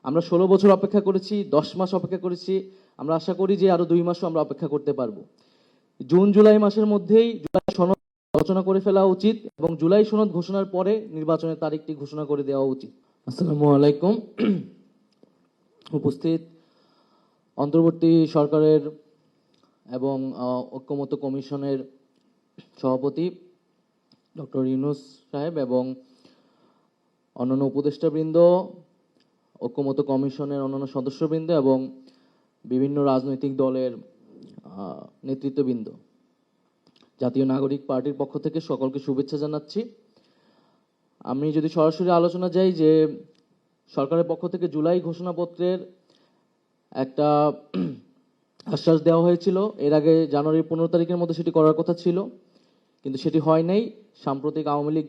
আমরা ১৬ বছর অপেক্ষা করেছি, 10 মাস অপেক্ষা করেছি। আমরা আশা করি যে আরো 2 মাসও আমরা অপেক্ষা করতে পারবো। জুন জুলাই মাসের মধ্যেই জুলাই সনদ আলোচনা করে ফেলা উচিত এবং জুলাই সনদ ঘোষণার পরে নির্বাচনের তারিখটি ঘোষণা করে দেওয়া উচিত। আসসালামু আলাইকুম। উপস্থিত অন্তর্বর্তী সরকারের এবং ঐক্যমত্য কমিশনের সভাপতি ডক্টর ইউনূস সাহেব এবং অন্যান্য উপদেষ্টাবৃন্দ, ঐক্যমত্য কমিশনের অন্যান্য সদস্যবৃন্দ এবং বিভিন্ন রাজনৈতিক দলের নেতৃত্ববৃন্দ, জাতীয় নাগরিক পার্টির পক্ষ থেকে সকলকে শুভেচ্ছা জানাচ্ছি। আমি যদি সরাসরি আলোচনা যাই, যে সরকারের পক্ষ থেকে জুলাই ঘোষণাপত্রের একটা আশ্বাস দেওয়া হয়েছিল, এর আগে জানুয়ারির 15 তারিখের মধ্যে সেটি করার কথা ছিল, কিন্তু সেটি হয় নাই। সাম্প্রতিক আওয়ামী লীগ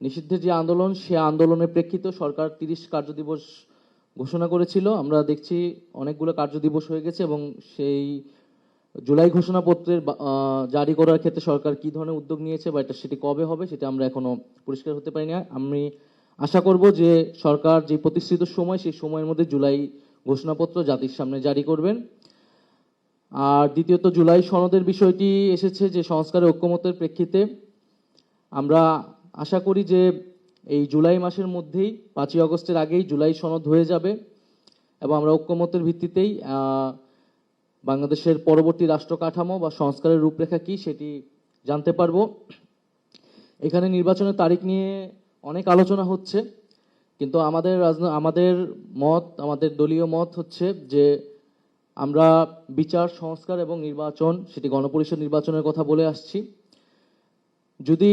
নিষিদ্ধের যে আন্দোলন, সে আন্দোলনের প্রেক্ষিতে সরকার 30 কার্যদিবস ঘোষণা করেছিল। আমরা দেখছি অনেকগুলো কার্যদিবস হয়ে গেছে এবং সেই জুলাই ঘোষণাপত্রের জারি করার ক্ষেত্রে সরকার কি ধরনের উদ্যোগ নিয়েছে বা সেটি কবে হবে সেটা আমরা এখনো পরিষ্কার হতে পারি না। আমি আশা করব যে সরকার যে প্রতিষ্ঠিত সময়, সেই সময়ের মধ্যে জুলাই ঘোষণাপত্র জাতির সামনে জারি করবেন। আর দ্বিতীয়ত, জুলাই সনদের বিষয়টি এসেছে যে সংস্কারের ঐক্যমত্যের প্রেক্ষিতে আমরা আশা করি যে এই জুলাই মাসের মধ্যেই 5ই আগস্টের আগেই জুলাই সনদ হয়ে যাবে এবং আমরা ঐক্যমত্যের ভিত্তিতেই বাংলাদেশের পরবর্তী রাষ্ট্র কাঠামো বা সংস্কারের রূপরেখা কি সেটি জানতে পারবো। এখানে নির্বাচনের তারিখ নিয়ে অনেক আলোচনা হচ্ছে, কিন্তু আমাদের দলীয় মত হচ্ছে যে আমরা বিচার, সংস্কার এবং নির্বাচন, সেটি গণপরিষদ নির্বাচনের কথা বলে আসছি। যদি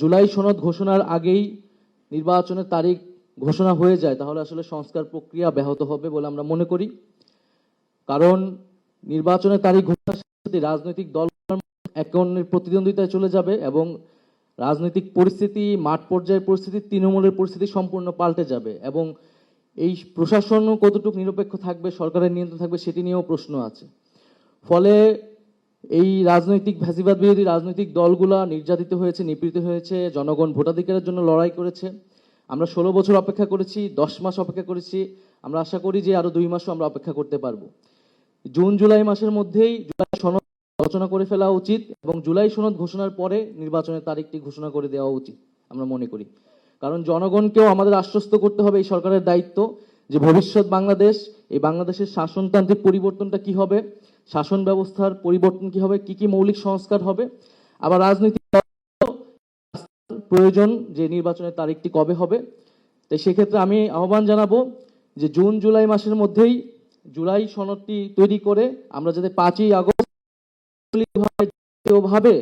জুলাই সনদ ঘোষণার আগেই নির্বাচনের তারিখ ঘোষণা হয়ে যায়, তাহলে আসলে সংস্কার প্রক্রিয়া ব্যাহত হবে বলে আমরা মনে করি। কারণ নির্বাচনের তারিখ ঘোষণার সাথে রাজনৈতিক দল একে অন্যের প্রতিদ্বন্দ্বিতায় চলে যাবে এবং রাজনৈতিক পরিস্থিতি, মাঠ পর্যায়ের পরিস্থিতি, তৃণমূলের পরিস্থিতি সম্পূর্ণ পাল্টে যাবে এবং এই প্রশাসনও কতটুকু নিরপেক্ষ থাকবে, সরকারের নিয়ন্ত্রণ থাকবে, সেটি নিয়েও প্রশ্ন আছে। ফলে এই রাজনৈতিক ফ্যাসিবাদ বিরোধী রাজনৈতিক দলগুলা নির্যাতিত হয়েছে, নিপীড়িত হয়েছে, জনগণ ভোটাধিকারের জন্য লড়াই করেছে। আমরা 16 বছর অপেক্ষা করেছি, 10 মাস অপেক্ষা করেছি। আমরা আশা করি যে আরো 2 মাসও আমরা অপেক্ষা করতে পারবো। জুন জুলাই মাসের মধ্যেই জুলাই সনদ আলোচনা করে ফেলা উচিত এবং জুলাই সনদ ঘোষণার পরে নির্বাচনের তারিখটি ঘোষণা করে দেওয়া উচিত আমরা মনে করি। কারণ জনগণকেও আমাদের আশ্বস্ত করতে হবে, এই সরকারের দায়িত্ব, যে ভবিষ্যৎ বাংলাদেশ, এই বাংলাদেশের শাসনতান্ত্রিক পরিবর্তনটা কি হবে, শাসন ব্যবস্থার পরিবর্তন কি হবে, কি কি মৌলিক সংস্কার হবে, আবার রাজনৈতিক প্রয়োজন যে নির্বাচনের তারিখটি কবে হবে। তাই সেক্ষেত্রে আমি আহ্বান জানাবো যে জুন জুলাই মাসের মধ্যেই জুলাই সনদটি তৈরি করে আমরা যাতে 5ই আগস্ট ভাবে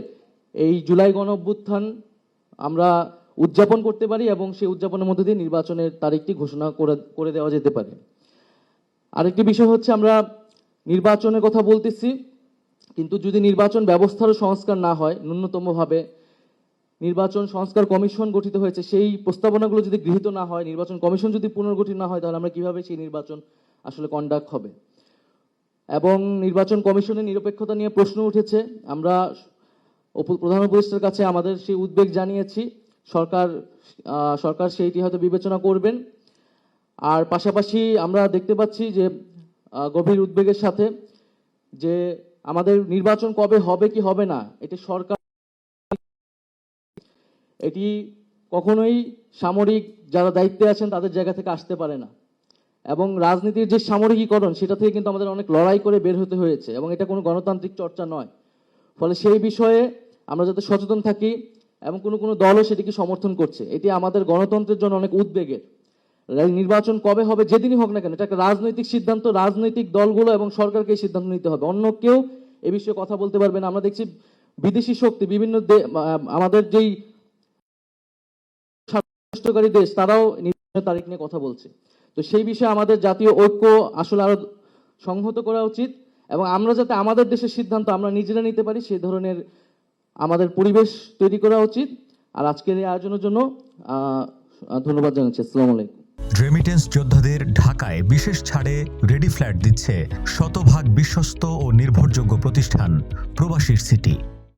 এই জুলাই গণ অভ্যুত্থান আমরা উদযাপন করতে পারি এবং সেই উদযাপনের মধ্যে দিয়ে নির্বাচনের তারিখটি ঘোষণা করে দেওয়া যেতে পারে। আরেকটি বিষয় হচ্ছে, আমরা নির্বাচনের কথা বলতেছি, কিন্তু যদি নির্বাচন ব্যবস্থারও সংস্কার না হয়, ন্যূনতমভাবে নির্বাচন সংস্কার কমিশন গঠিত হয়েছে, সেই প্রস্তাবনাগুলো যদি গৃহীত না হয়, নির্বাচন কমিশন যদি পুনর্গঠিত না হয়, তাহলে আমরা কিভাবে সেই নির্বাচন আসলে কন্ডাক্ট হবে। এবং নির্বাচন কমিশনের নিরপেক্ষতা নিয়ে প্রশ্ন উঠেছে। আমরা প্রধান উপদেষ্টার কাছে আমাদের সেই উদ্বেগ জানিয়েছি। সরকার সেইটি হয়তো বিবেচনা করবেন। আর পাশাপাশি আমরা দেখতে পাচ্ছি যে গভীর উদ্বেগের সাথে যে আমাদের নির্বাচন কবে হবে কি হবে না, এটি কখনোই সামরিক যারা দায়িত্বে আছেন তাদের জায়গা থেকে আসতে পারে না এবং রাজনীতির যে সামরিকীকরণ, সেটা থেকে কিন্তু আমাদের অনেক লড়াই করে বের হতে হয়েছে এবং এটা কোনো গণতান্ত্রিক চর্চা নয়। ফলে সেই বিষয়ে আমরা যাতে সচেতন থাকি এবং কোনো দলও সেটিকে সমর্থন করছে, এটি আমাদের গণতন্ত্রের জন্য অনেক উদ্বেগের। নির্বাচন কবে হবে, যেদিনই হোক না কেন, এটা একটা রাজনৈতিক সিদ্ধান্ত, রাজনৈতিক দলগুলো এবং সরকারকে এই সিদ্ধান্ত নিতে হবে, অন্য কেউ এ বিষয়ে কথা বলতে পারবে না। আমরা দেখছি বিদেশি শক্তি, বিভিন্ন আমাদের যেই স্বার্থকারী দেশ, তারাও নির্বাচনের তারিখ নিয়ে কথা বলছে। তো সেই বিষয়ে আমাদের জাতীয় ঐক্য আসলে আরো সংহত করা উচিত এবং আমরা যাতে আমাদের দেশের সিদ্ধান্ত আমরা নিজেরা নিতে পারি, সেই ধরনের আমাদের পরিবেশ তৈরি করা উচিত। আর আজকের এই আয়োজনের জন্য ধন্যবাদ জানাচ্ছি। আসসালামু আলাইকুম। রেমিটেন্স যোদ্ধাদের ঢাকায় বিশেষ ছাড়ে রেডি ফ্ল্যাট দিচ্ছে শতভাগ বিশ্বস্ত ও নির্ভরযোগ্য প্রতিষ্ঠান প্রবাসীর সিটি।